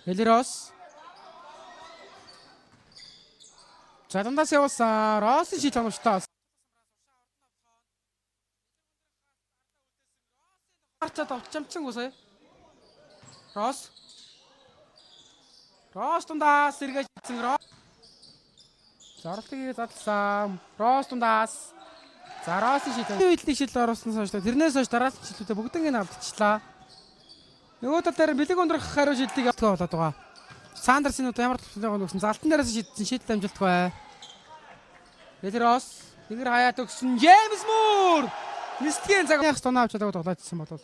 Элирос. За дундаас явуулсан. Росс шийд оновчтой. Арчаад овчамцсан үсэ. Росс. Росс дундаас сэргээж хийсэн Росс. Зарлтыг задлсан. Росс дундаас. За Росс шийд. Үйлдэл шийдэл оруулсан сонш. Тэрнээс хойш дараагийн шийдлүүдээ бүгднийг алдчихлаа. Нөгөө тал дээр бэлэг өндрөх хариу шийдлийг авдаг болоод байгаа. Сандерсын одоо ямар төлөвлөгөө өгсөн залтан дээрээс шийдсэн шийдэл амжилтгүй бай. Элирос нэгэр хаяат өгсөн Джеймс Мур нисдгийн цаг яах тоноо авч чадаагүй тоглоодсэн болов.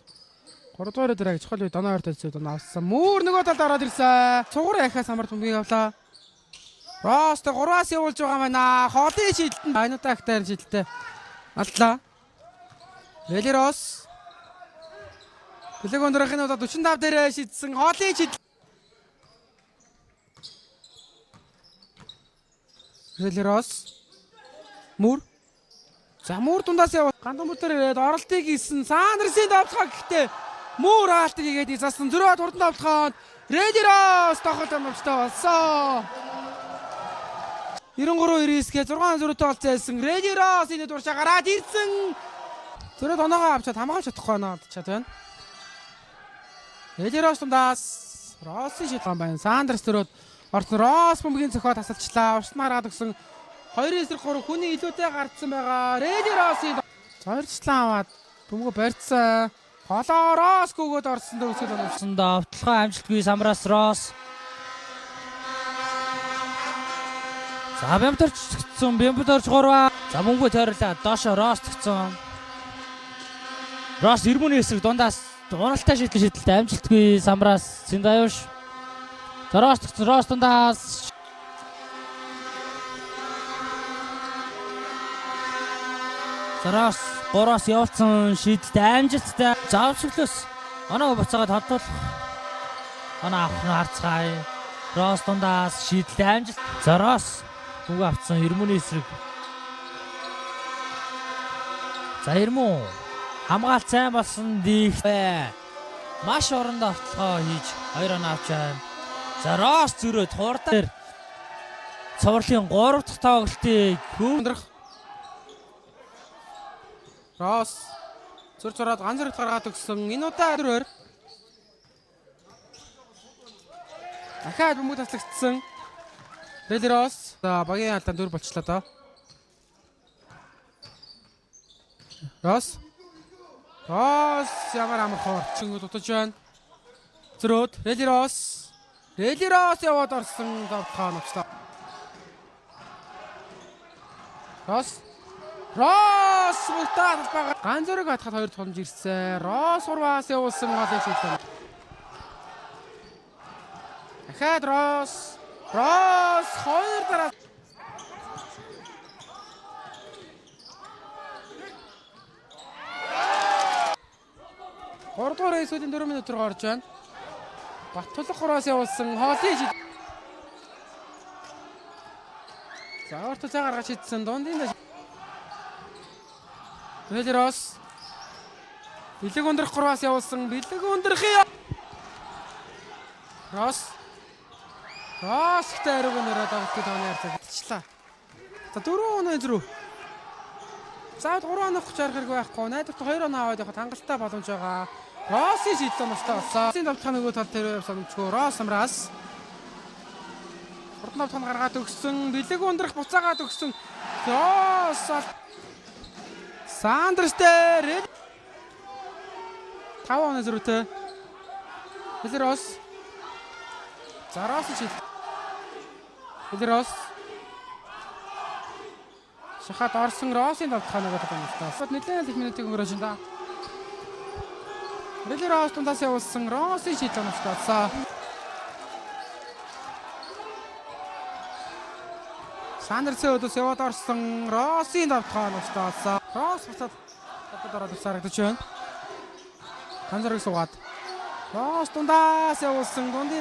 3 дугаар дээр яг чухал үе доноо ойр талцсан доноо авсан. Мур нөгөө талд ороод ирсэн. Цугар яхаа самар түмгийг авлаа. Рост 3-аас явуулж байгаа байна. Холын шийдэлд айнуудаа актаар шийдэлтэй алдлаа. Элирос бэлэг өндрөхний удаа 45 дээр шийдсэн холын шийдэл. Элирос Мур. За Мур дундаас яваа. Гандан бүтээр ирээд оролтыг хийсэн. Сандерсын давтгаа гэхдээ Мур хаалтыг хийгээд изаасан. Зөрөө хурдан давтгаанд Элирос тохиолд амжилттай болсон. 93-99-гээ 6 зөрөөтэй олцсон байсан. Элирос энэ дуршаа гараад ирсэн. Зөрөө тоноогоо авчаад хамгаалж чадахгүй байна чадж байна. Элирос дундаас Россын шийдэл байна. Сандерс зөрөөд орсон. Росс бөмбөгийн зөхиод тасалчлаа. Урсмаар гад өгсөн. 2-3 хүний илүүтэй гардсан байгаа. Элиросын зорчлаа аваад бөмбөгөө барьцсан. Холоо Росс гүгөөд орсон дөөсгөл оновчсон. Давталгаа амжилтгүй Самраас Росс. За бямтарч цогцсон. Бямтарч 3. За бөмбөгөө тойрлоо. Доошо Росс цогцсон. Росс ирмүний эсрэг дундаас уралтай шийдэлтэй амжилтгүй Самраас Синдаюш. За Росс цогцсон. Росс дундаас Росс 3-аас явуулсан шийдэлтэй амжилттай. Завшиглөөс оноо буцаагаад холдуулах. Оноо авах нь харцгаая. Росс дундаас шийдэлтэй амжилт. За Росс бүгд авцсан Ирмүний эсрэг. За Ирмү хамгаалт сайн болсон дийхтэй. Маш уран давталгаа хийж 2 оноо авч байна. За Росс зөрөөд хурдан цувралын 3 дахь тоглолтыг өндрөх Росс зур зураад ганц зэрэг гаргаад өгсөн. Энэ удаа 4-оор дахиад бөмбөг таслагдсан. Элирос за багийн алдаан 4 болчлоо доо. Росс ямар амархан орчин дутаж байна. Зөрөөд Элирос яваад орсон давтгаа нуцлаа. Росс мутаад байгаа. Ганц зэрэг атахад 2 томж ирсэн. Росс 3-аас явуулсан голыг шийдсэн. Дахиад Росс 2 дараа. Гуравдугаар эсүүдийн 4 минут руу орж байна. Баттулах 3-аас явуулсан хоолын шийд. За өөртөө цаг гаргаж шийдсэн дундын Элирос бэлэг өндрөх 3-аас явуулсан. Бэлэг өндөрхийн Росс ихтэй ариуг нэрээд авахгүй тооны харцагчлаа. За 4 оноо зөрүү. За 3 оноо хүч арах хэрэг байхгүй. Найдварт 2 оноо аваад явахад хангалттай боломж байгаа. Россын шийдэл оностой болсон. Россын давтах нөгөө тал дээр санамжгүй. Росс Самраас хурдан давтах гаргаад өгсөн. Бэлэг өндрөх буцаагаад өгсөн. Росс Сандерс дээр 5 оноо зөрүүтэй. Элирос за Росс шийдэл. Элирос шахаад орсон Россын давтахаа нөгөө тал байна. Нэлээд их минутыг өнгөрөөж байна. Элирос тундаас явуулсан Россын шийдэл оностойсон. Сандерсын өдөөс яваад орсон Россын давтахаа оностойсон. Росс буцаад хатад ороод ирсарагдаж байна. Ганц зэрэг суугаад Росс дундаас явуулсан дундын